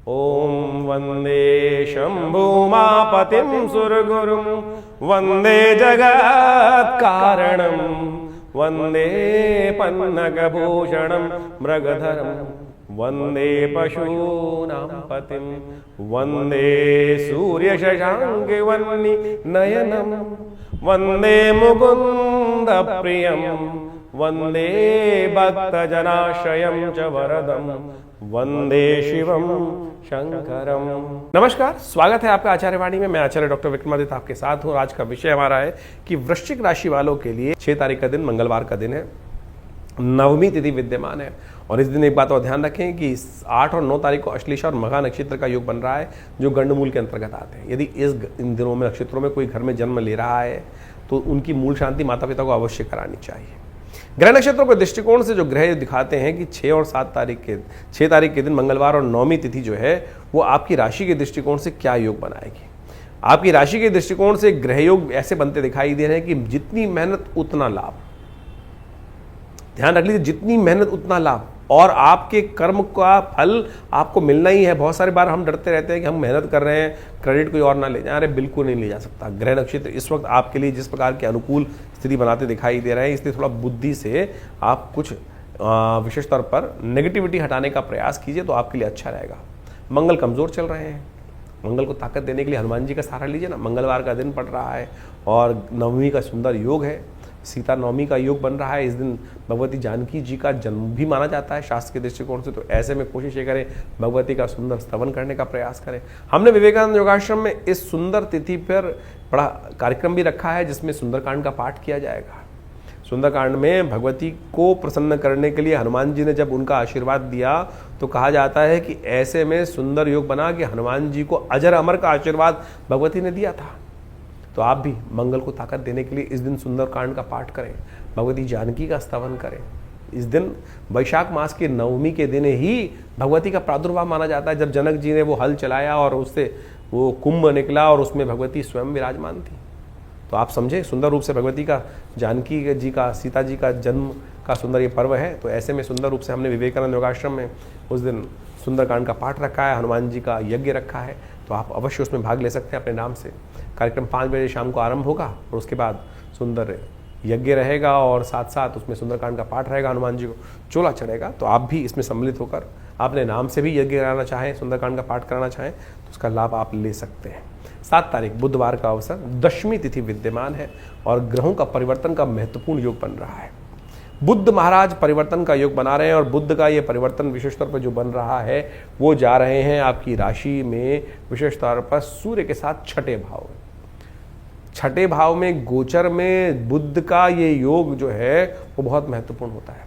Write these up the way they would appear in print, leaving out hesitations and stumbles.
ओम वंदे शंभुमापतिं सुरगुरुं वंदे जगत् कारणं वंदे पन्नगभूषणं मृगधरं वंदे पशूनां पतिं वंदे सूर्यशशाङ्कवह्नि नयनं वंदे मुकुन्द प्रियं वंदे भक्तजनाश्रयं च वरदं वंदे शिवम शंकरम। नमस्कार, स्वागत है आपका आचार्यवाणी में। मैं आचार्य डॉक्टर विक्रमादित्य आपके साथ हूँ। आज का विषय हमारा है कि वृश्चिक राशि वालों के लिए 6 तारीख का दिन मंगलवार का दिन है, नवमी तिथि विद्यमान है। और इस दिन एक बात और ध्यान रखें कि 8 और 9 तारीख को अश्लेषा और मघा नक्षत्र का योग बन रहा है, जो गंडमूल के अंतर्गत आते हैं। यदि इन दिनों में नक्षत्रों में कोई घर में जन्म ले रहा है तो उनकी मूल शांति माता पिता को अवश्य करानी चाहिए। ग्रह नक्षत्रों के दृष्टिकोण से जो ग्रह दिखाते हैं कि 6 और 7 तारीख के 6 तारीख के दिन मंगलवार और 9वीं तिथि जो है वो आपकी राशि के दृष्टिकोण से क्या योग बनाएगी। आपकी राशि के दृष्टिकोण से ग्रह योग ऐसे बनते दिखाई दे रहे हैं कि जितनी मेहनत उतना लाभ। ध्यान रख लीजिए, जितनी मेहनत उतना लाभ, और आपके कर्म का फल आपको मिलना ही है। बहुत सारी बार हम डरते रहते हैं कि हम मेहनत कर रहे हैं, क्रेडिट कोई और ना ले जाए। अरे बिल्कुल नहीं ले जा सकता। ग्रह नक्षत्र इस वक्त आपके लिए जिस प्रकार के अनुकूल स्थिति बनाते दिखाई दे रहे हैं, इसलिए थोड़ा बुद्धि से आप कुछ विशेष तौर पर नेगेटिविटी हटाने का प्रयास कीजिए तो आपके लिए अच्छा रहेगा। मंगल कमजोर चल रहे हैं, मंगल को ताकत देने के लिए हनुमान जी का सहारा लीजिए ना। मंगलवार का दिन पड़ रहा है और नवमी का सुंदर योग है, सीता नवमी का योग बन रहा है। इस दिन भगवती जानकी जी का जन्म भी माना जाता है शास्त्र के दृष्टिकोण से। तो ऐसे में कोशिश ये करें, भगवती का सुंदर स्तवन करने का प्रयास करें। हमने विवेकानंद योगाश्रम में इस सुंदर तिथि पर बड़ा कार्यक्रम भी रखा है जिसमें सुंदरकांड का पाठ किया जाएगा। सुंदरकांड में भगवती को प्रसन्न करने के लिए हनुमान जी ने जब उनका आशीर्वाद दिया तो कहा जाता है कि ऐसे में सुंदर योग बना कि हनुमान जी को अजर अमर का आशीर्वाद भगवती ने दिया था। तो आप भी मंगल को ताकत देने के लिए इस दिन सुंदरकांड का पाठ करें, भगवती जानकी का स्तवन करें। इस दिन वैशाख मास के नवमी के दिन ही भगवती का प्रादुर्भाव माना जाता है, जब जनक जी ने वो हल चलाया और उससे वो कुंभ निकला और उसमें भगवती स्वयं विराजमान थी। तो आप समझे, सुंदर रूप से भगवती का, जानकी जी का, सीता जी का जन्म का सुंदर ये पर्व है। तो ऐसे में सुंदर रूप से हमने विवेकानंद योगाश्रम में उस दिन सुंदरकांड का पाठ रखा है, हनुमान जी का यज्ञ रखा है। तो आप अवश्य उसमें भाग ले सकते हैं अपने नाम से। कार्यक्रम 5 बजे शाम को आरंभ होगा और उसके बाद सुंदर यज्ञ रहेगा और साथ साथ उसमें सुंदरकांड का पाठ रहेगा, हनुमान जी को चोला चढ़ेगा। तो आप भी इसमें सम्मिलित होकर अपने नाम से भी यज्ञ कराना चाहें, सुंदरकांड का पाठ कराना चाहें तो उसका लाभ आप ले सकते हैं। 7 तारीख बुधवार का अवसर, दशमी तिथि विद्यमान है और ग्रहों का परिवर्तन का महत्वपूर्ण योग बन रहा है। बुद्ध महाराज परिवर्तन का योग बना रहे हैं और बुद्ध का ये परिवर्तन विशेष तौर पर जो बन रहा है वो जा रहे हैं आपकी राशि में विशेष तौर पर सूर्य के साथ छठे भाव में। छठे भाव में गोचर में बुद्ध का ये योग जो है वो बहुत महत्वपूर्ण होता है।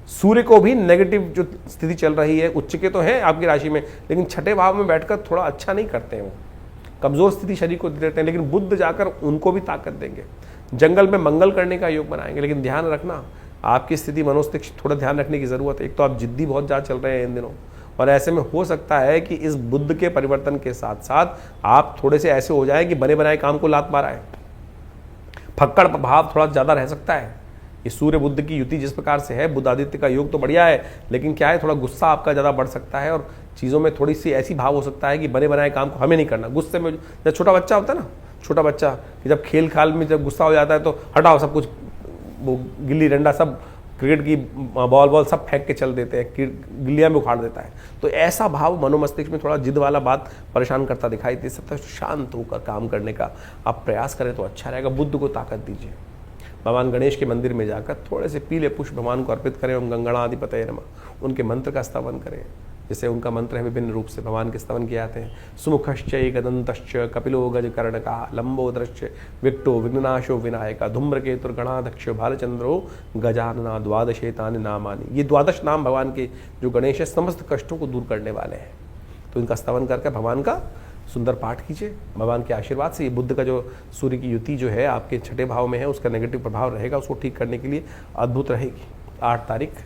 सूर्य को भी नेगेटिव जो स्थिति चल रही है, उच्च के तो हैं आपकी राशि में, लेकिन छठे भाव में बैठकर थोड़ा अच्छा नहीं करते हैं, वो कमजोर स्थिति शरीर को देते हैं। लेकिन बुद्ध जाकर उनको भी ताकत देंगे, जंगल में मंगल करने का योग बनाएंगे। लेकिन ध्यान रखना, आपकी स्थिति मनोस्थिति थोड़ा ध्यान रखने की जरूरत है। एक तो आप जिद्दी बहुत ज़्यादा चल रहे हैं इन दिनों, और ऐसे में हो सकता है कि इस बुद्ध के परिवर्तन के साथ साथ आप थोड़े से ऐसे हो जाए कि बने बनाए काम को लात मारा है। फक्कड़ भाव थोड़ा ज़्यादा रह सकता है। ये सूर्य बुद्ध की युति जिस प्रकार से है, बुद्ध आदित्य का योग तो बढ़िया है, लेकिन क्या है, थोड़ा गुस्सा आपका ज़्यादा बढ़ सकता है और चीज़ों में थोड़ी सी ऐसी भाव हो सकता है कि बने बनाए काम को हमें नहीं करना। गुस्से में जब छोटा बच्चा होता है ना, छोटा बच्चा कि जब खेल खाल में जब गुस्सा हो जाता है तो हटाओ सब कुछ, वो गिल्ली डंडा सब, क्रिकेट की बॉल सब फेंक के चल देते हैं, गिल्लियां में उखाड़ देता है। तो ऐसा भाव मनोमस्तिष्क में थोड़ा जिद वाला बात परेशान करता दिखाई दे सकता है। शांत होकर काम करने का आप प्रयास करें तो अच्छा रहेगा। बुद्ध को ताकत दीजिए। भगवान गणेश के मंदिर में जाकर थोड़े से पीले पुष्प भगवान को अर्पित करें। ओम गंगणाधिपतये नमः, उनके मंत्र का स्तवन करें। जैसे उनका मंत्र है, विभिन्न रूप से भगवान के स्तवन किए जाते हैं। सुमुखश्च एकदंतश्च कपिलो गजकर्णकः लंबोदरश्च विक्टो विघ्ननाशो विनायकः धूम्रकेतुर्गणाध्यक्षो भालचंद्रो गजानना द्वादशेतानि नामानि। ये 12 नाम भगवान के जो गणेश है समस्त कष्टों को दूर करने वाले हैं। तो इनका स्तवन करके भगवान का सुंदर पाठ कीजिए। भगवान के आशीर्वाद से ये बुद्ध का जो सूर्य की युति जो है आपके छठे भाव में है, उसका नेगेटिव प्रभाव रहेगा, उसको ठीक करने के लिए अद्भुत रहेगी। 8 तारीख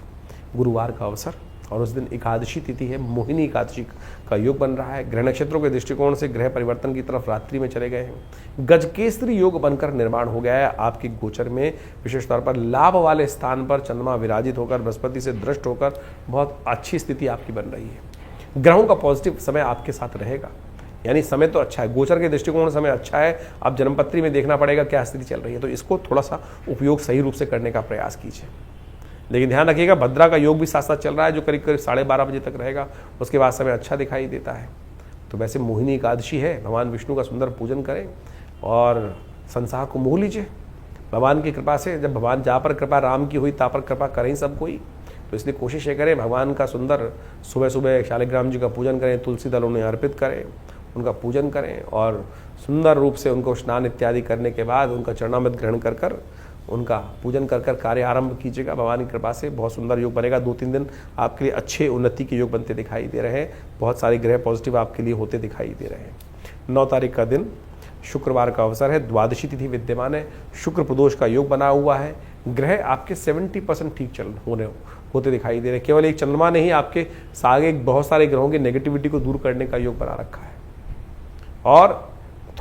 गुरुवार का अवसर और उस दिन एकादशी तिथि है, मोहिनी एकादशी का योग बन रहा है। ग्रह नक्षत्रों के दृष्टिकोण से ग्रह परिवर्तन की तरफ रात्रि में चले गए हैं। गजकेसरी योग बनकर निर्माण हो गया है आपके गोचर में। विशेष तौर पर लाभ वाले स्थान पर चंद्रमा विराजित होकर बृहस्पति से दृष्ट होकर बहुत अच्छी स्थिति आपकी बन रही है। ग्रहों का पॉजिटिव समय आपके साथ रहेगा, यानी समय तो अच्छा है, गोचर के दृष्टिकोण समय अच्छा है। अब जन्मपत्री में देखना पड़ेगा क्या स्थिति चल रही है, तो इसको थोड़ा सा उपयोग सही रूप से करने का प्रयास कीजिए। लेकिन ध्यान रखिएगा भद्रा का योग भी साथ साथ चल रहा है, जो करीब करीब 12:30 बजे तक रहेगा, उसके बाद समय अच्छा दिखाई देता है। तो वैसे मोहिनी एकादशी है, भगवान विष्णु का सुंदर पूजन करें और संसार को मोह लीजिए भगवान की कृपा से। जब भगवान जहाँ पर कृपा राम की हुई तापर कृपा करें सब कोई, तो इसलिए कोशिश ये करें भगवान का सुंदर सुबह सुबह शालिग्राम जी का पूजन करें, तुलसी दल उन्हें अर्पित करें, उनका पूजन करें और सुंदर रूप से उनको स्नान इत्यादि करने के बाद उनका चरणामृत ग्रहण कर कर उनका पूजन कर कर कार्य आरंभ कीजिएगा। भगवान की कृपा से बहुत सुंदर योग बनेगा। 2-3 दिन आपके लिए अच्छे उन्नति के योग बनते दिखाई दे रहे हैं, बहुत सारे ग्रह पॉजिटिव आपके लिए होते दिखाई दे रहे हैं। 9 तारीख का दिन शुक्रवार का अवसर है, द्वादशी तिथि विद्यमान है, शुक्र प्रदोष का योग बना हुआ है। ग्रह आपके 70% ठीक होते दिखाई दे रहे हैं। केवल एक चंद्रमा ने ही आपके आगे बहुत सारे ग्रहों की नेगेटिविटी को दूर करने का योग बना रखा है। और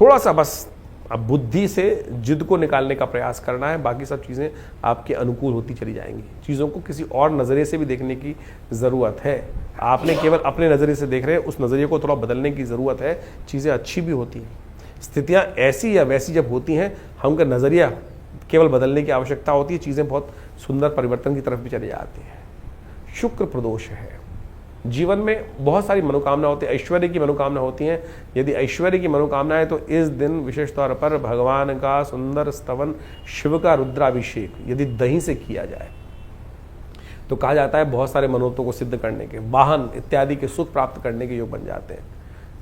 थोड़ा सा बस अब बुद्धि से जिद को निकालने का प्रयास करना है, बाकी सब चीज़ें आपके अनुकूल होती चली जाएंगी। चीज़ों को किसी और नज़रिए से भी देखने की ज़रूरत है। आपने केवल अपने नज़रिए से देख रहे हैं, उस नज़रिए को थोड़ा बदलने की ज़रूरत है। चीज़ें अच्छी भी होती हैं, स्थितियाँ ऐसी या वैसी जब होती हैं, हमका नज़रिया केवल बदलने की आवश्यकता होती है, चीज़ें बहुत सुंदर परिवर्तन की तरफ भी चली जाती हैं। शुक्र प्रदोष है, जीवन में बहुत सारी मनोकामना होती है, ऐश्वर्य की मनोकामना होती हैं। यदि ऐश्वर्य की मनोकामना है तो इस दिन विशेष तौर पर भगवान का सुंदर स्तवन, शिव का रुद्राभिषेक यदि दही से किया जाए तो कहा जाता है बहुत सारे मनोरथों को सिद्ध करने के, वाहन इत्यादि के सुख प्राप्त करने के योग बन जाते हैं,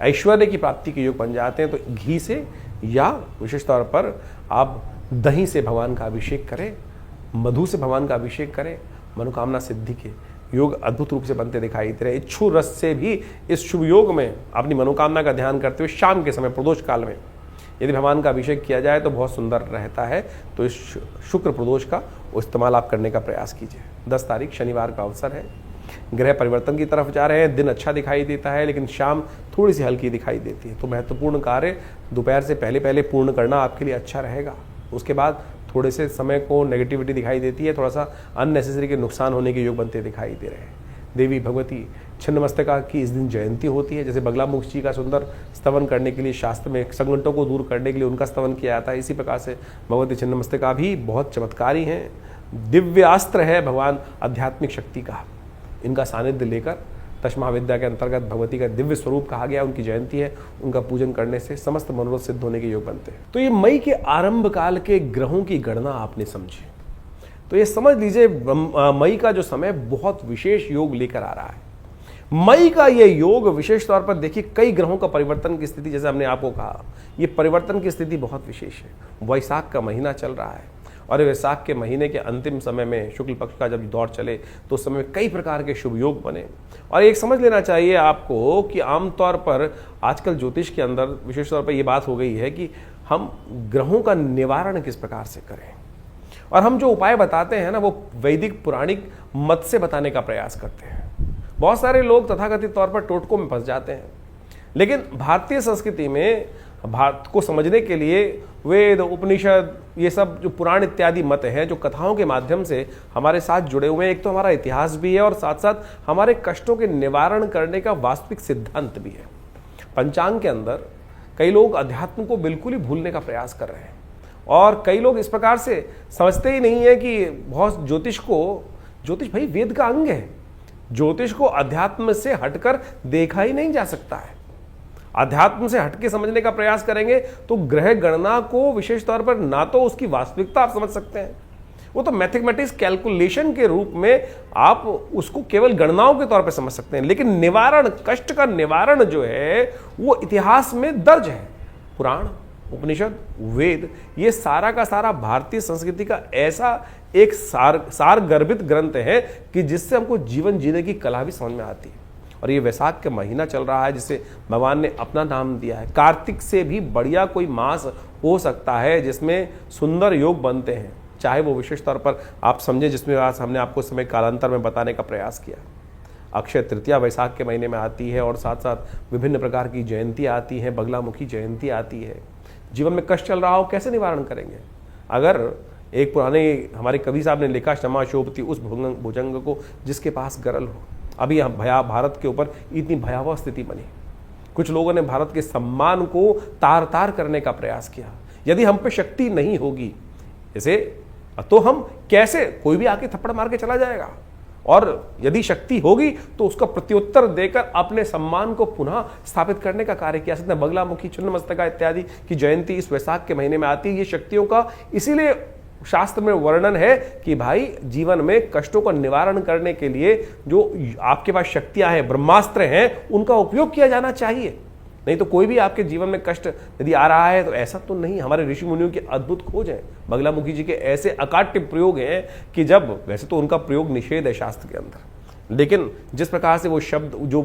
ऐश्वर्य की प्राप्ति के योग बन जाते हैं। तो घी से या विशेष तौर पर आप दही से भगवान का अभिषेक करें, मधु से भगवान का अभिषेक करें, मनोकामना सिद्धि के योग अद्भुत रूप से बनते दिखाई दे रहे हैं। इच्छु रस से भी इस शुभ योग में अपनी मनोकामना का ध्यान करते हुए शाम के समय प्रदोष काल में यदि भगवान का अभिषेक किया जाए तो बहुत सुंदर रहता है। तो इस शुक्र प्रदोष का इस्तेमाल आप करने का प्रयास कीजिए। 10 तारीख शनिवार का अवसर है, ग्रह परिवर्तन की तरफ जा रहे हैं, दिन अच्छा दिखाई देता है लेकिन शाम थोड़ी सी हल्की दिखाई देती है। तो महत्वपूर्ण कार्य दोपहर से पहले पूर्ण करना आपके लिए अच्छा रहेगा। उसके बाद थोड़े से समय को नेगेटिविटी दिखाई देती है, थोड़ा सा अननेसेसरी के नुकसान होने के योग बनते दिखाई दे रहे हैं। देवी भगवती छिन्नमस्तिका की इस दिन जयंती होती है। जैसे बगलामुख जी का सुंदर स्तवन करने के लिए शास्त्र में संकटों को दूर करने के लिए उनका स्तवन किया जाता है, इसी प्रकार से भगवती छिन्नमस्तिका भी बहुत चमत्कारी हैं, दिव्यास्त्र है भगवान आध्यात्मिक शक्ति का। इनका सानिध्य लेकर दशमहाविद्या के अंतर्गत भगवती का दिव्य स्वरूप कहा गया, उनकी जयंती है, उनका पूजन करने से समस्त मनोरथ सिद्ध होने के योग बनते हैं। तो ये मई के आरंभ काल के ग्रहों की गणना आपने समझी, तो ये समझ लीजिए मई का जो समय बहुत विशेष योग लेकर आ रहा है। मई का ये योग विशेष तौर पर देखिए कई ग्रहों का परिवर्तन की स्थिति, जैसे हमने आपको कहा, ये परिवर्तन की स्थिति बहुत विशेष है। वैशाख का महीना चल रहा है और वैशाख के महीने के अंतिम समय में शुक्ल पक्ष का जब दौर चले तो उस समय कई प्रकार के शुभ योग बने। और एक समझ लेना चाहिए आपको कि आमतौर पर आजकल ज्योतिष के अंदर विशेष तौर पर यह बात हो गई है कि हम ग्रहों का निवारण किस प्रकार से करें, और हम जो उपाय बताते हैं ना वो वैदिक पुराणिक मत से बताने का प्रयास करते हैं। बहुत सारे लोग तथाकथित तौर पर टोटकों में फंस जाते हैं, लेकिन भारतीय संस्कृति में भारत को समझने के लिए वेद, उपनिषद, ये सब जो पुराण इत्यादि मत हैं जो कथाओं के माध्यम से हमारे साथ जुड़े हुए हैं, एक तो हमारा इतिहास भी है और साथ साथ हमारे कष्टों के निवारण करने का वास्तविक सिद्धांत भी है। पंचांग के अंदर कई लोग अध्यात्म को बिल्कुल ही भूलने का प्रयास कर रहे हैं और कई लोग इस प्रकार से समझते ही नहीं है कि बहुत ज्योतिष भाई वेद का अंग है, ज्योतिष को अध्यात्म से हटकर देखा ही नहीं जा सकता है। अध्यात्म से हटके समझने का प्रयास करेंगे तो ग्रह गणना को विशेष तौर पर ना तो उसकी वास्तविकता आप समझ सकते हैं, वो तो मैथमेटिक्स कैलकुलेशन के रूप में आप उसको केवल गणनाओं के तौर पर समझ सकते हैं, लेकिन निवारण, कष्ट का निवारण जो है वो इतिहास में दर्ज है। पुराण, उपनिषद, वेद, ये सारा का सारा भारतीय संस्कृति का ऐसा एक सार गर्भित ग्रंथ है कि जिससे हमको जीवन जीने की कला भी समझ में आती है। और ये वैशाख का महीना चल रहा है जिसे भगवान ने अपना नाम दिया है। कार्तिक से भी बढ़िया कोई मास हो सकता है जिसमें सुंदर योग बनते हैं, चाहे वो विशेष तौर पर आप समझे जिसमें आज हमने आपको समय कालांतर में बताने का प्रयास किया। अक्षय तृतीया वैशाख के महीने में आती है और साथ साथ विभिन्न प्रकार की जयंती आती है, बगलामुखी जयंती आती है। जीवन में कष्ट चल रहा हो, कैसे निवारण करेंगे? अगर एक पुराने हमारे कवि साहब ने लिखा, क्षमा शोभती उस भुजंग को जिसके पास गरल हो, अभी भारत के ऊपर इतनी भयावह स्थिति बनी। कुछ लोगों ने भारत के सम्मान को तार तार करने का प्रयास किया। यदि हम पे शक्ति नहीं होगी जैसे, तो हम कैसे, कोई भी आके थप्पड़ मार के चला जाएगा, और यदि शक्ति होगी तो उसका प्रत्युत्तर देकर अपने सम्मान को पुनः स्थापित करने का कार्य किया सकते हैं। बगलामुखी, छिन्नमस्तका इत्यादि की जयंती इस वैशाख के महीने में आती है। ये शक्तियों का इसीलिए शास्त्र में वर्णन है कि भाई जीवन में कष्टों का निवारण करने के लिए जो आपके पास शक्तियां हैं, ब्रह्मास्त्र हैं, उनका उपयोग किया जाना चाहिए। नहीं तो कोई भी आपके जीवन में कष्ट यदि आ रहा है तो ऐसा तो नहीं। हमारे ऋषि मुनियों की अद्भुत खोज है, बगलामुखी जी के ऐसे अकाट्य प्रयोग हैं कि जब, वैसे तो उनका प्रयोग निषेध है शास्त्र के अंदर, लेकिन जिस प्रकार से वो शब्द जो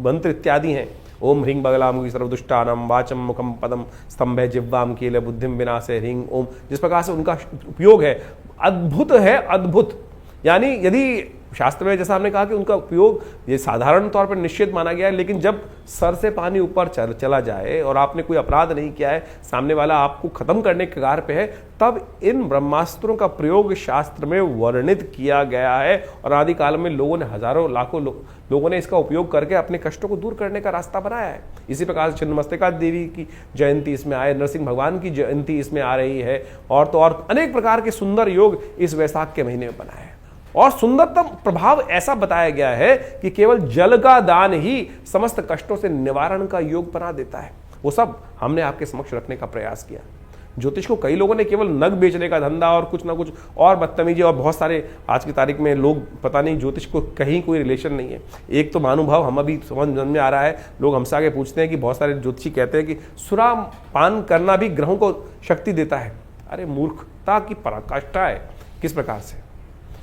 मंत्र इत्यादि हैं, ओम ह्रीं बगलामुखी सर्वदुष्टानम वाचम मुखम पदम स्तंभे जिह्वाम कील बुद्धिम विनाशे ह्रीं ओम, जिस प्रकार से उनका उपयोग है अद्भुत है, अद्भुत। यानी यदि शास्त्र में जैसा हमने कहा कि उनका उपयोग ये साधारण तौर पर निषेध माना गया है, लेकिन जब सर से पानी ऊपर चला जाए और आपने कोई अपराध नहीं किया है, सामने वाला आपको खत्म करने के कगार पे है, तब इन ब्रह्मास्त्रों का प्रयोग शास्त्र में वर्णित किया गया है। और आदिकाल में लोगों ने, हजारों लाखों लोगों ने इसका उपयोग करके अपने कष्टों को दूर करने का रास्ता बनाया है। इसी प्रकार से छिन्नमस्तिका देवी की जयंती इसमें आए, नरसिंह भगवान की जयंती इसमें आ रही है, और तो और अनेक प्रकार के सुंदर योग इस वैशाख के महीने में बनाए हैं। और सुंदरतम प्रभाव ऐसा बताया गया है कि केवल जल का दान ही समस्त कष्टों से निवारण का योग बना देता है। वो सब हमने आपके समक्ष रखने का प्रयास किया। ज्योतिष को कई लोगों ने केवल नग बेचने का धंधा और कुछ ना कुछ और बदतमीजी, और बहुत सारे आज की तारीख में लोग, पता नहीं ज्योतिष को कहीं कोई रिलेशन नहीं है। एक तो महानुभाव हम अभी समझ में आ रहा है, लोग हमसे आगे पूछते हैं कि बहुत सारे ज्योतिषी कहते हैं कि सुरा पान करना भी ग्रहों को शक्ति देता है। अरे मूर्खता की पराकाष्ठा है। किस प्रकार से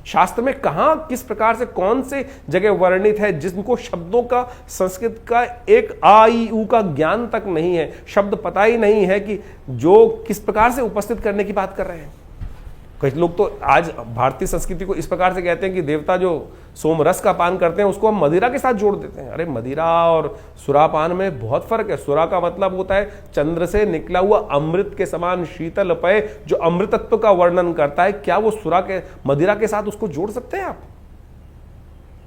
शास्त्र में कहां, किस प्रकार से, कौन से जगह वर्णित है जिनको शब्दों का, संस्कृत का एक आ ई उ का ज्ञान तक नहीं है, शब्द पता ही नहीं है कि जो किस प्रकार से उपस्थित करने की बात कर रहे हैं। कई लोग तो आज भारतीय संस्कृति को इस प्रकार से कहते हैं कि देवता जो सोमरस का पान करते हैं उसको हम मदिरा के साथ जोड़ देते हैं। अरे मदिरा और सुरापान में बहुत फर्क है। सुरा का मतलब होता है चंद्र से निकला हुआ अमृत के समान शीतल पेय जो अमृतत्व का वर्णन करता है। क्या वो सुरा के, मदिरा के साथ उसको जोड़ सकते हैं आप?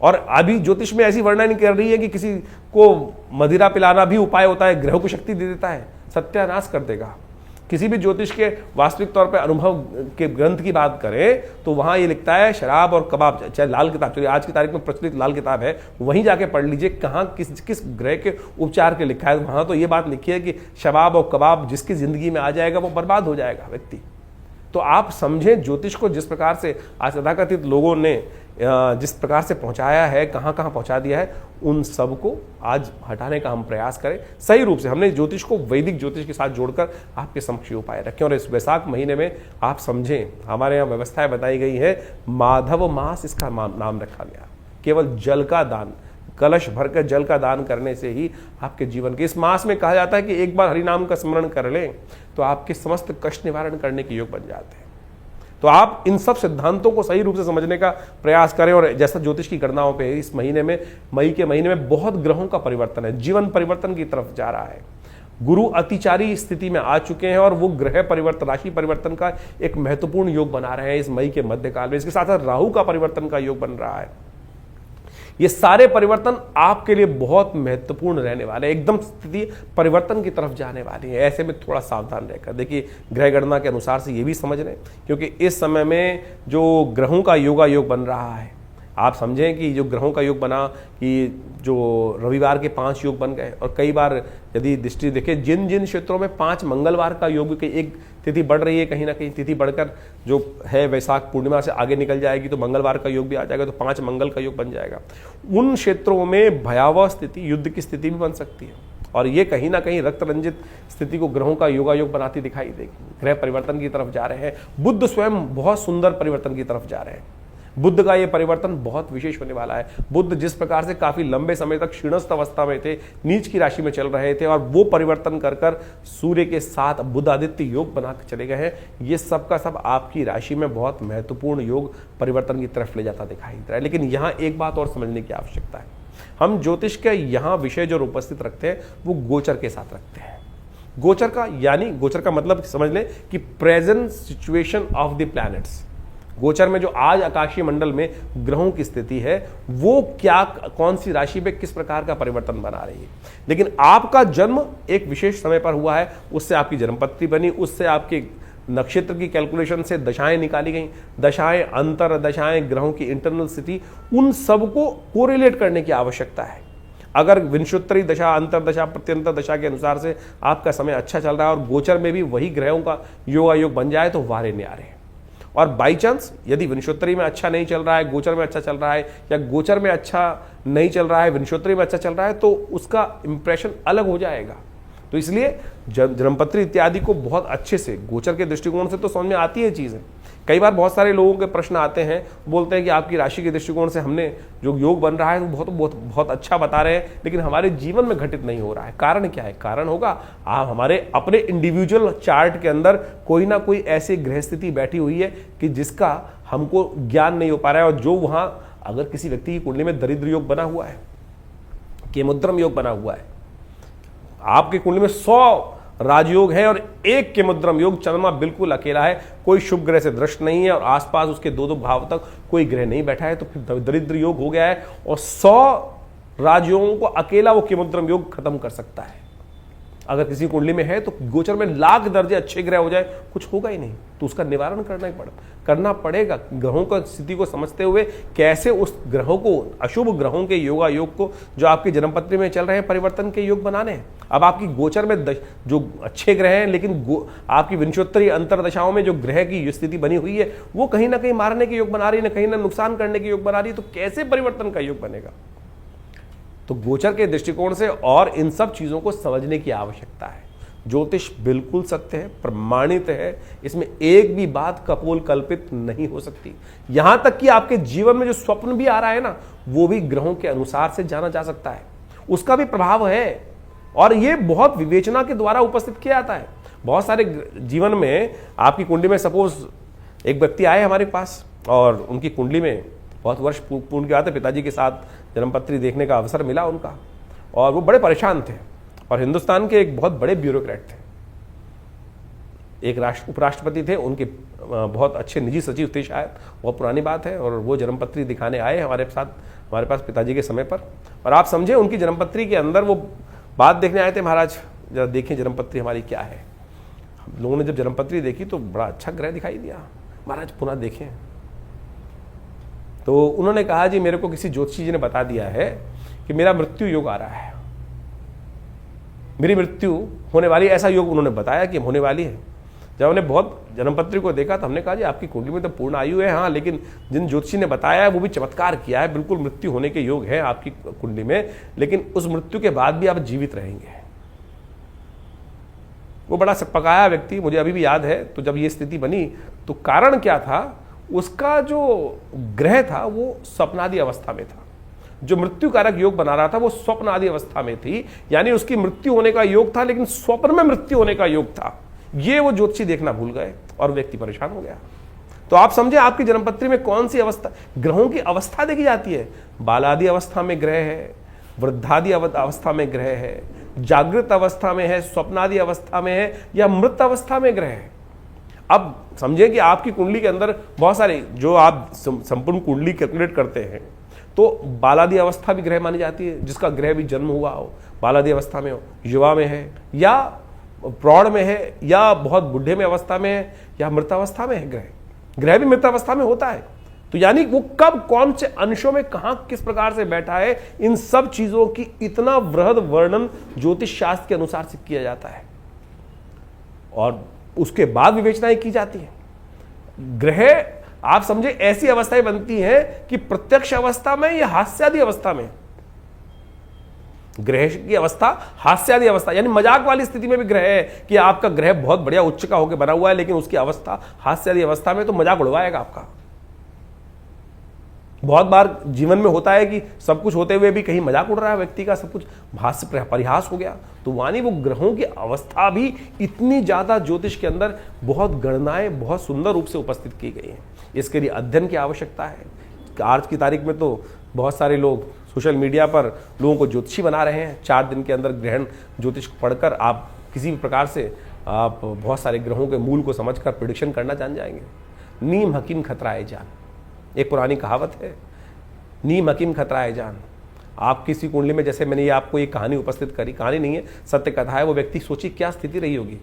और अभी ज्योतिष में ऐसी वर्णन कर रही है कि किसी को मदिरा पिलाना भी उपाय होता है, ग्रहों को शक्ति दे देता है, सत्यानाश कर देगा। किसी भी ज्योतिष के वास्तविक तौर पे अनुभव के ग्रंथ की बात करें तो वहां ये लिखता है शराब और कबाब, चाहे लाल किताब, चलिए आज की तारीख में प्रचलित लाल किताब है, वहीं जाके पढ़ लीजिए कहाँ किस ग्रह के उपचार के लिखा है। वहां तो ये बात लिखी है कि शराब और कबाब जिसकी जिंदगी में आ जाएगा वो बर्बाद हो जाएगा व्यक्ति। तो आप समझें ज्योतिष को जिस प्रकार से आज तथाकथित लोगों ने जिस प्रकार से पहुंचाया है, कहां कहां पहुंचा दिया है, उन सबको आज हटाने का हम प्रयास करें सही रूप से। हमने ज्योतिष को वैदिक ज्योतिष के साथ जोड़कर आपके समक्ष उपाय रखें। और इस वैशाख महीने में आप समझें, हमारे यहाँ व्यवस्थाएं बताई गई है, माधव मास इसका नाम रखा गया। केवल जल का दान, कलश भरकर जल का दान करने से ही आपके जीवन के, इस मास में कहा जाता है कि एक बार हरिनाम का स्मरण कर लें तो आपके समस्त कष्ट निवारण करने के योग बन जाते हैं। तो आप इन सब सिद्धांतों को सही रूप से समझने का प्रयास करें। और जैसा ज्योतिष की गणनाओं पे इस महीने में, मई के महीने में बहुत ग्रहों का परिवर्तन है, जीवन परिवर्तन की तरफ जा रहा है। गुरु अतिचारी स्थिति में आ चुके हैं और वो ग्रह परिवर्तन, राशि परिवर्तन का एक महत्वपूर्ण योग बना रहे हैं इस मई के मध्यकाल में। इसके साथ साथ राहु का परिवर्तन का योग बन रहा है। ये सारे परिवर्तन आपके लिए बहुत महत्वपूर्ण रहने वाले हैं, एकदम स्थिति परिवर्तन की तरफ जाने वाली है। ऐसे में थोड़ा सावधान रहकर देखिए, ग्रह गणना के अनुसार से ये भी समझ लें, क्योंकि इस समय में जो ग्रहों का योग बन रहा है, आप समझें कि जो ग्रहों का योग बना कि जो रविवार के 5 योग बन गए, और कई बार यदि दृष्टि देखें जिन जिन क्षेत्रों में 5 मंगलवार का योग की एक तिथि बढ़ रही है, कहीं ना कहीं तिथि बढ़कर जो है वैशाख पूर्णिमा से आगे निकल जाएगी तो मंगलवार का योग भी आ जाएगा, तो 5 मंगल का योग बन जाएगा। उन क्षेत्रों में भयावह स्थिति, युद्ध की स्थिति भी बन सकती है, और ये कहीं ना कहीं रक्त रंजित स्थिति को ग्रहों का योग बनाती दिखाई देगी। ग्रह परिवर्तन की तरफ जा रहे हैं। बुध स्वयं बहुत सुंदर परिवर्तन की तरफ जा रहे हैं। बुध का ये परिवर्तन बहुत विशेष होने वाला है। बुध जिस प्रकार से काफी लंबे समय तक क्षीणस्थ अवस्था में थे, नीच की राशि में चल रहे थे, और वो परिवर्तन कर सूर्य के साथ बुध आदित्य योग बना के चले गए हैं। ये सब का सब आपकी राशि में बहुत महत्वपूर्ण योग परिवर्तन की तरफ ले जाता दिखाई दे रहा है। लेकिन यहाँ एक बात और समझने की आवश्यकता है, हम ज्योतिष के यहाँ विषय जो उपस्थित रखते हैं वो गोचर के साथ रखते हैं। गोचर का यानी, गोचर का मतलब समझ लें कि present situation of the planets. गोचर में जो आज आकाशीय मंडल में ग्रहों की स्थिति है वो क्या, कौन सी राशि पे किस प्रकार का परिवर्तन बना रही है। लेकिन आपका जन्म एक विशेष समय पर हुआ है, उससे आपकी जन्मपत्री बनी, उससे आपके नक्षत्र की कैलकुलेशन से दशाएं निकाली गई, दशाएं, अंतर दशाएं, ग्रहों की इंटरनल स्थिति, उन सबको कोरिलेट करने की आवश्यकता है। अगर विंशोत्तरी दशा, अंतर दशा, प्रत्यंतर दशा के अनुसार से आपका समय अच्छा चल रहा है और गोचर में भी वही ग्रहों का योगायोग बन जाए तो वारे न्यारे हैं। और बाई चांस यदि विंशोत्तरी में अच्छा नहीं चल रहा है, गोचर में अच्छा चल रहा है, या गोचर में अच्छा नहीं चल रहा है, विंशोत्तरी में अच्छा चल रहा है, तो उसका इंप्रेशन अलग हो जाएगा। तो इसलिए जन्मपत्री इत्यादि को बहुत अच्छे से गोचर के दृष्टिकोण से तो समझ में आती है चीज़ें। कई बार बहुत सारे लोगों के प्रश्न आते हैं, बोलते हैं कि आपकी राशि के दृष्टिकोण से हमने जो योग बन रहा है वो बहुत बहुत बहुत अच्छा बता रहे हैं, लेकिन हमारे जीवन में घटित नहीं हो रहा है। कारण क्या है? कारण होगा आप हमारे अपने इंडिविजुअल चार्ट के अंदर कोई ना कोई ऐसी ग्रह स्थिति बैठी हुई है कि जिसका हमको ज्ञान नहीं हो पा रहा है। और जो वहां अगर किसी व्यक्ति की कुंडली में दरिद्र योग बना हुआ है, केमुद्रम योग बना हुआ है, आपकी कुंडली में 100 राजयोग है और एक केमुद्रम योग, चंद्रमा बिल्कुल अकेला है, कोई शुभ ग्रह से दृष्ट नहीं है और आसपास उसके 2-2 भाव तक कोई ग्रह नहीं बैठा है, तो फिर दरिद्र योग हो गया है और 100 राजयोगों को अकेला वो केमुद्रम योग खत्म कर सकता है। अगर किसी कुंडली में है तो गोचर में लाख दर्जे अच्छे ग्रह हो जाए, कुछ होगा ही नहीं, तो उसका निवारण करना पड़ेगा। ग्रहों का स्थिति को समझते हुए कैसे उस ग्रहों को, अशुभ ग्रहों के योगा योग को जो आपकी जन्मपत्री में चल रहे हैं परिवर्तन के योग बनाने हैं। अब आपकी गोचर में जो अच्छे ग्रह हैं, लेकिन आपकी विंशोत्तरी अंतरदशाओं में जो ग्रह की स्थिति बनी हुई है वो कहीं ना कहीं मारने के योग बना रही है, कहीं ना नुकसान करने के योग बना रही है, तो कैसे परिवर्तन का योग बनेगा? तो गोचर के दृष्टिकोण से और इन सब चीजों को समझने की आवश्यकता है। ज्योतिष बिल्कुल सत्य है, प्रमाणित है, इसमें एक भी बात कपोल कल्पित नहीं हो सकती। यहां तक कि आपके जीवन में जो स्वप्न भी आ रहा है ना, वो भी ग्रहों के अनुसार से जाना जा सकता है, उसका भी प्रभाव है और ये बहुत विवेचना के द्वारा उपस्थित किया जाता है। बहुत सारे जीवन में आपकी कुंडली में सपोज एक व्यक्ति आए हमारे पास और उनकी कुंडली में बहुत वर्ष पूर्ण के आते, पिताजी के साथ जन्मपत्री देखने का अवसर मिला उनका, और वो बड़े परेशान थे और हिंदुस्तान के एक बहुत बड़े ब्यूरोक्रेट थे, एक उपराष्ट्रपति थे, उनके बहुत अच्छे निजी सचिव थे शायद, बहुत पुरानी बात है। और वो जन्मपत्री दिखाने आए हमारे पास पिताजी के समय पर, और आप समझे उनकी जन्मपत्री के अंदर वो बात देखने आए थे, महाराज जरा देखें जन्मपत्री हमारी क्या है। हम लोगों ने जब जन्मपत्री देखी तो बड़ा अच्छा ग्रह दिखाई दिया, महाराज पुनः देखें। तो उन्होंने कहा जी मेरे को किसी ज्योतिषी जी ने बता दिया है कि मेरा मृत्यु योग आ रहा है, मेरी मृत्यु होने वाली, ऐसा योग उन्होंने बताया कि होने वाली है। जब हमने बहुत जन्मपत्री को देखा तो हमने कहा जी आपकी कुंडली में तो पूर्ण आयु है, हाँ, लेकिन जिन ज्योतिषी ने बताया है वो भी चमत्कार किया है, बिल्कुल मृत्यु होने के योग है आपकी कुंडली में, लेकिन उस मृत्यु के बाद भी आप जीवित रहेंगे। वो बड़ा पकाया व्यक्ति, मुझे अभी भी याद है। तो जब ये स्थिति बनी तो कारण क्या था, उसका जो ग्रह था वो स्वप्नादि अवस्था में था, जो मृत्यु कारक योग बना रहा था वो स्वप्न आदि अवस्था में थी, यानी उसकी मृत्यु होने का योग था लेकिन स्वप्न में मृत्यु होने का योग था। ये वो ज्योतिषी देखना भूल गए और व्यक्ति परेशान हो गया। तो आप समझे आपकी जन्मपत्री में कौन सी अवस्था, ग्रहों की अवस्था देखी जाती है। बालादि अवस्था में ग्रह है, वृद्धादि अवस्था में ग्रह है, जागृत अवस्था में है, स्वप्नादि अवस्था में है, या मृत अवस्था में ग्रह है। अब समझे कि आपकी कुंडली के अंदर बहुत सारे, जो आप संपूर्ण कुंडली कैलकुलेट करते हैं तो बालादि अवस्था भी ग्रह मानी जाती है, जिसका ग्रह भी जन्म हुआ हो, बालादि अवस्था में हो, युवा में है या प्रौढ़ में है या बहुत बुढ़े में अवस्था में है या मृतावस्था में है, ग्रह भी मृतावस्था में होता है। तो यानी वो कब कौन से अंशों में कहां किस प्रकार से बैठा है, इन सब चीजों की इतना वृहद वर्णन ज्योतिष शास्त्र के अनुसार से किया जाता है और उसके बाद विवेचनाएं की जाती है। ग्रह आप समझे ऐसी अवस्थाएं बनती हैं कि प्रत्यक्ष अवस्था में या हास्यादि अवस्था में, ग्रह की अवस्था हास्यादि अवस्था, यानी मजाक वाली स्थिति में भी ग्रह है कि आपका ग्रह बहुत बढ़िया उच्च का होकर बना हुआ है, लेकिन उसकी अवस्था हास्यादि अवस्था में, तो मजाक उड़वाएगा आपका। बहुत बार जीवन में होता है कि सब कुछ होते हुए भी कहीं मजाक उड़ रहा है व्यक्ति का, सब कुछ भाष्य परिहास हो गया। तो वानी वो ग्रहों की अवस्था भी इतनी ज्यादा ज्योतिष के अंदर बहुत गणनाएं बहुत सुंदर रूप से उपस्थित की गई हैं। इसके लिए अध्ययन की आवश्यकता है। आज की तारीख में तो बहुत सारे लोग सोशल मीडिया पर लोगों को ज्योतिषी बना रहे हैं। 4 दिन के अंदर ग्रहण ज्योतिष पढ़कर आप किसी भी प्रकार से आप बहुत सारे ग्रहों के मूल को समझकर प्रेडिक्शन करना जान जाएंगे। नीम हकीम खतराए जान, एक पुरानी कहावत है, नीम हकीम खतराए जान। आप किसी कुंडली में, जैसे मैंने ये आपको एक कहानी उपस्थित करी, कहानी नहीं है, सत्य कथा है, वो व्यक्ति सोची क्या स्थिति रही होगी,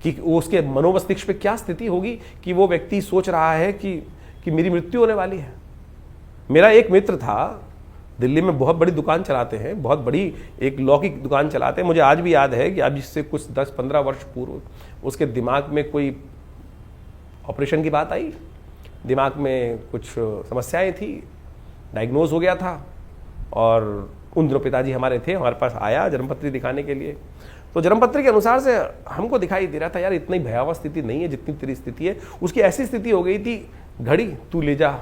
कि उसके मनोमस्तिष्क पे क्या स्थिति होगी कि वो व्यक्ति सोच रहा है कि मेरी मृत्यु होने वाली है। मेरा एक मित्र था, दिल्ली में बहुत बड़ी दुकान चलाते हैं, बहुत बड़ी एक लॉ की दुकान चलाते हैं। मुझे आज भी याद है कि अब जिससे कुछ 10-15 वर्ष पूर्व उसके दिमाग में कोई ऑपरेशन की बात आई, दिमाग में कुछ समस्याएं थी, डायग्नोज हो गया था। और उन दिनों पिताजी हमारे थे, हमारे पास आया जन्मपत्री दिखाने के लिए। तो जन्मपत्री के अनुसार से हमको दिखाई दे रहा था, यार इतनी भयावह स्थिति नहीं है जितनी तेरी स्थिति है। उसकी ऐसी स्थिति हो गई थी, घड़ी तू ले जा,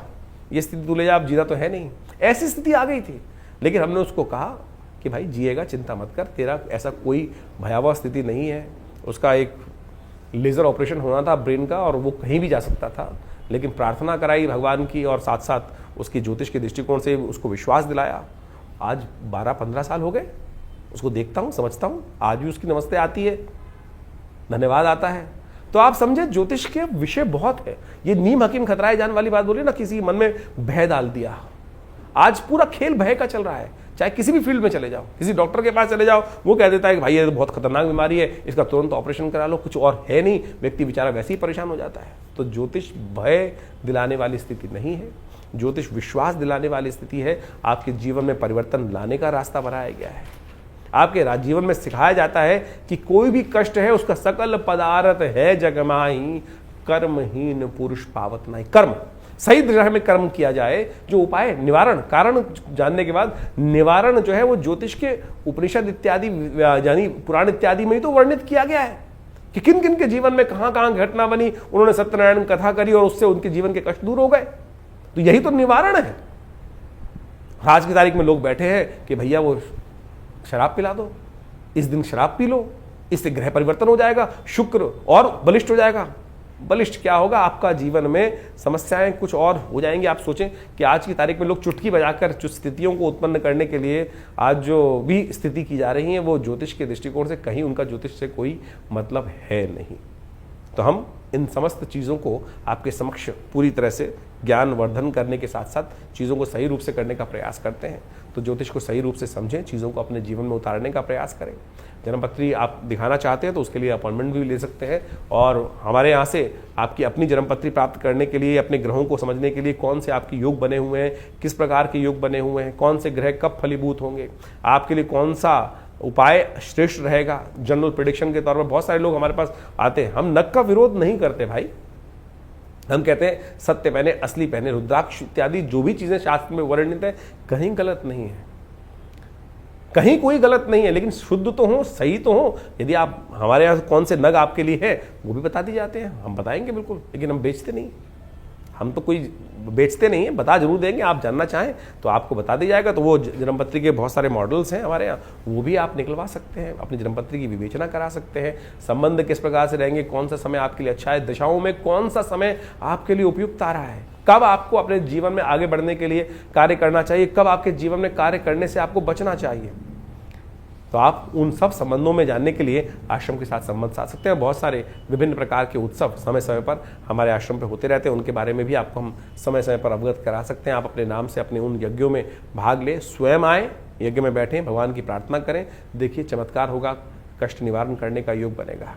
ये स्थिति तू ले जा, अब जीना तो है नहीं, ऐसी स्थिति आ गई थी। लेकिन हमने उसको कहा कि भाई जिएगा, चिंता मत कर, तेरा ऐसा कोई भयावह स्थिति नहीं है। उसका एक लेज़र ऑपरेशन होना था ब्रेन का, और वो कहीं भी जा सकता था। लेकिन प्रार्थना कराई भगवान की, और साथ साथ उसकी ज्योतिष के दृष्टिकोण से उसको विश्वास दिलाया। आज 12-15 साल हो गए, उसको देखता हूँ, समझता हूँ, आज भी उसकी नमस्ते आती है, धन्यवाद आता है। तो आप समझे, ज्योतिष के विषय बहुत है। ये नीम हकीम खतराए जान वाली बात बोली ना, किसी मन में भय डाल दिया। आज पूरा खेल भय का चल रहा है। चाहे किसी भी फील्ड में चले जाओ, किसी डॉक्टर के पास चले जाओ, वो कह देता है कि भाई ये तो बहुत खतरनाक बीमारी है, इसका तुरंत ऑपरेशन करा लो, कुछ और है नहीं, व्यक्ति बेचारा वैसे ही परेशान हो जाता है। तो ज्योतिष भय दिलाने वाली स्थिति नहीं है, ज्योतिष विश्वास दिलाने वाली स्थिति है। आपके जीवन में परिवर्तन लाने का रास्ता बनाया गया है। आपके जीवन में सिखाया जाता है कि कोई भी कष्ट है उसका सकल पदार्थ है जगमाही, कर्महीन पुरुष पावत नहीं। कर्म सही दिशा में कर्म किया जाए, जो उपाय निवारण, कारण जानने के बाद निवारण जो है वो ज्योतिष के उपनिषद इत्यादि यानी पुराण इत्यादि में ही तो वर्णित किया गया है कि किन किन के जीवन में कहां कहां घटना बनी, उन्होंने सत्यनारायण कथा करी और उससे उनके जीवन के कष्ट दूर हो गए। तो यही तो निवारण है। आज की तारीख में लोग बैठे हैं कि भैया वो शराब पिला दो, इस दिन शराब पी लो, इससे ग्रह परिवर्तन हो जाएगा, शुक्र और बलिष्ठ हो जाएगा। बलिष्ठ क्या होगा, आपका जीवन में समस्याएं कुछ और हो जाएंगी। आप सोचें कि आज की तारीख में लोग चुटकी बजाकर स्थितियों को उत्पन्न करने के लिए आज जो भी स्थिति की जा रही है वो ज्योतिष के दृष्टिकोण से कहीं उनका ज्योतिष से कोई मतलब है नहीं। तो हम इन समस्त चीज़ों को आपके समक्ष पूरी तरह से ज्ञान वर्धन करने के साथ साथ चीज़ों को सही रूप से करने का प्रयास करते हैं। तो ज्योतिष को सही रूप से समझें, चीज़ों को अपने जीवन में उतारने का प्रयास करें। जन्मपत्री आप दिखाना चाहते हैं तो उसके लिए अपॉइंटमेंट भी ले सकते हैं, और हमारे यहाँ से आपकी अपनी जन्मपत्री प्राप्त करने के लिए, अपने ग्रहों को समझने के लिए, कौन से आपके योग बने हुए हैं, किस प्रकार के योग बने हुए हैं, कौन से ग्रह कब फलीभूत होंगे, आपके लिए कौन सा उपाय श्रेष्ठ रहेगा, जनरल प्रेडिक्शन के तौर पर बहुत सारे लोग हमारे पास आते हैं। हम नग का विरोध नहीं करते भाई, हम कहते हैं सत्य पहने, असली पहने, रुद्राक्ष इत्यादि जो भी चीजें शास्त्र में वर्णित है कहीं गलत नहीं है, कहीं कोई गलत नहीं है, लेकिन शुद्ध तो हो, सही तो हो। यदि आप हमारे यहाँ कौन से नग आपके लिए है वो भी बता दी जाते हैं, हम बताएंगे बिल्कुल, लेकिन हम बेचते नहीं, हम तो कोई बेचते नहीं है, बता जरूर देंगे। आप जानना चाहें तो आपको बता दिया जाएगा। तो वो जन्मपत्री के बहुत सारे मॉडल्स हैं हमारे यहाँ, वो भी आप निकलवा सकते हैं, अपनी जन्मपत्री की विवेचना करा सकते हैं। संबंध किस प्रकार से रहेंगे, कौन सा समय आपके लिए अच्छा है, दशाओं में कौन सा समय आपके लिए उपयुक्त आ रहा है, कब आपको अपने जीवन में आगे बढ़ने के लिए कार्य करना चाहिए, कब आपके जीवन में कार्य करने से आपको बचना चाहिए। तो आप उन सब संबंधों में जानने के लिए आश्रम के साथ संबंध साध सकते हैं। बहुत सारे विभिन्न प्रकार के उत्सव समय समय पर हमारे आश्रम पे होते रहते हैं, उनके बारे में भी आपको हम समय समय पर अवगत करा सकते हैं। आप अपने नाम से अपने उन यज्ञों में भाग लें, स्वयं आए, यज्ञ में बैठें, भगवान की प्रार्थना करें, देखिए चमत्कार होगा, कष्ट निवारण करने का योग बनेगा।